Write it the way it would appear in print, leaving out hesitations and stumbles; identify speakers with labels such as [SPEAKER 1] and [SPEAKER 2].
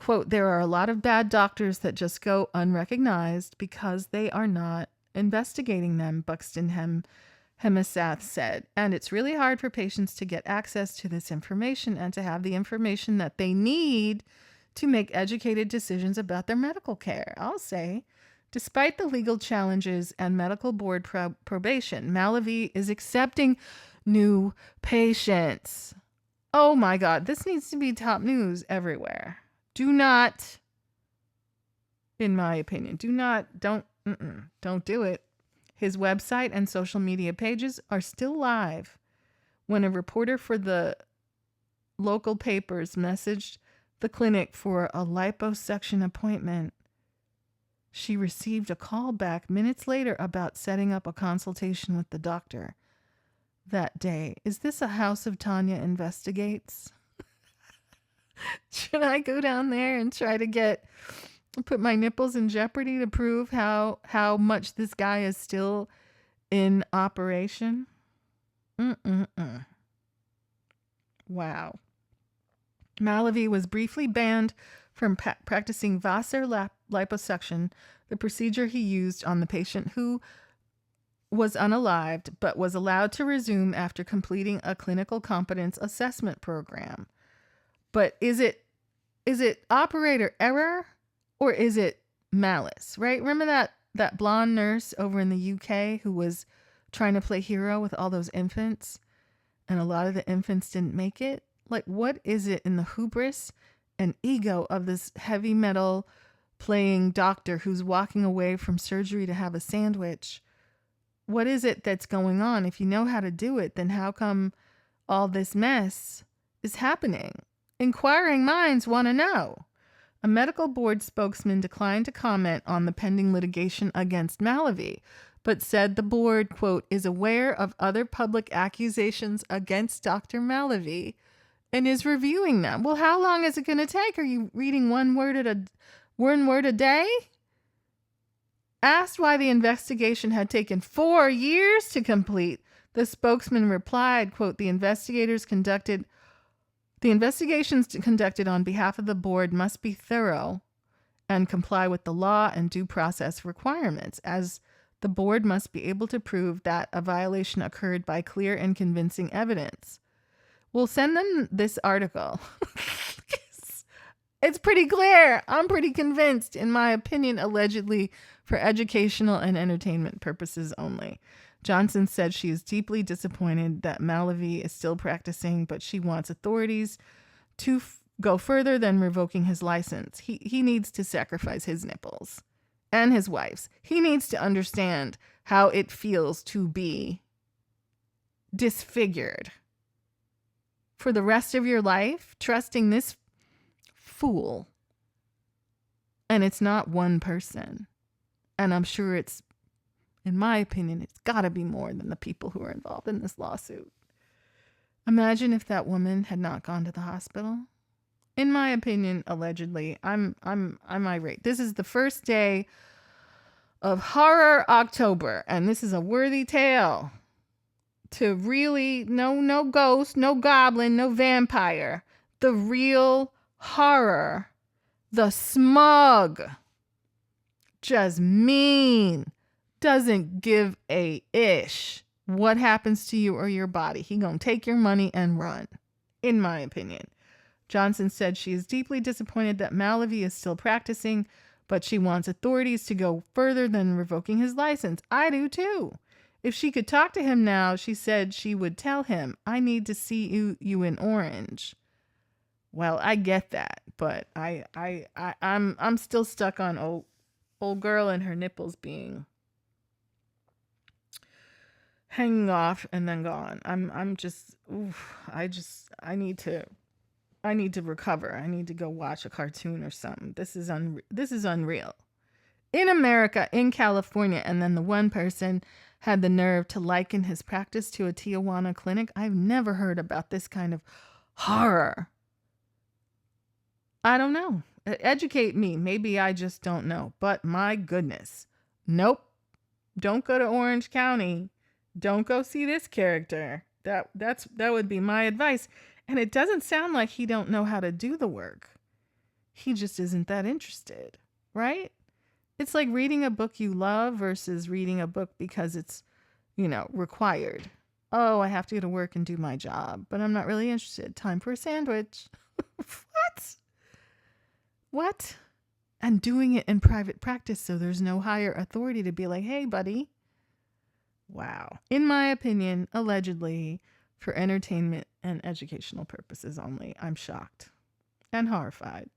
[SPEAKER 1] Quote, there are a lot of bad doctors that just go unrecognized because they are not investigating them, Hemisath said. And it's really hard for patients to get access to this information and to have the information that they need to make educated decisions about their medical care. I'll say, despite the legal challenges and medical board probation, Malavi is accepting new patients. Oh my God, this needs to be top news everywhere. Do not, in my opinion, don't do it. His website and social media pages are still live. When a reporter for the local papers messaged the clinic for a liposuction appointment, she received a call back minutes later about setting up a consultation with the doctor that day. Is this a House of Tanya Investigates? Should I go down there and try to put my nipples in jeopardy to prove how much this guy is still in operation? Wow. Malavi was briefly banned from practicing Vaser liposuction, the procedure he used on the patient who was unalived, but was allowed to resume after completing a clinical competence assessment program. But is it operator error or is it malice, right? Remember that blonde nurse over in the UK who was trying to play hero with all those infants and a lot of the infants didn't make it? Like, what is it in the hubris and ego of this heavy metal playing doctor who's walking away from surgery to have a sandwich? What is it that's going on? If you know how to do it, then how come all this mess is happening? Inquiring minds want to know. A medical board spokesman declined to comment on the pending litigation against Malavi, but said the board, quote, is aware of other public accusations against Dr. Malavi and is reviewing them. Well, how long is it going to take? Are you reading one word a day? Asked why the investigation had taken 4 years to complete, the spokesman replied, quote, the investigations conducted on behalf of the board must be thorough and comply with the law and due process requirements, as the board must be able to prove that a violation occurred by clear and convincing evidence. We'll send them this article. It's pretty clear. I'm pretty convinced, in my opinion, allegedly for educational and entertainment purposes only. Johnson said she is deeply disappointed that Malavi is still practicing, but she wants authorities to go further than revoking his license. He needs to sacrifice his nipples and his wife's. He needs to understand how it feels to be disfigured for the rest of your life, trusting this fool. And it's not one person. And I'm sure in my opinion, it's got to be more than the people who are involved in this lawsuit. Imagine if that woman had not gone to the hospital. In my opinion, allegedly, I'm irate. This is the first day of Horror October, and this is a worthy tale to really no ghost, no goblin, no vampire. The real horror, the smug, just mean, doesn't give a ish what happens to you or your body. He gonna take your money and run, in my opinion. Johnson said she is deeply disappointed that Malavi is still practicing, but she wants authorities to go further than revoking his license. I do too. If she could talk to him now, she said she would tell him, I need to see you in orange. Well, I get that, but I'm still stuck on old girl and her nipples being hanging off and then gone. I need to recover. I need to go watch a cartoon or something. This is unreal. In America, in California, and then the one person had the nerve to liken his practice to a Tijuana clinic. I've never heard about this kind of horror. I don't know. Educate me. Maybe I just don't know. But my goodness. Nope. Don't go to Orange County. Don't go see this character. That would be my advice. And it doesn't sound like he don't know how to do the work. he just isn't that interested, right? It's like reading a book you love versus reading a book because it's, required. Oh, I have to go to work and do my job, but I'm not really interested. Time for a sandwich. What? What? And doing it in private practice so there's no higher authority to be like, hey, buddy. Wow. In my opinion, allegedly, for entertainment and educational purposes only. I'm shocked and horrified.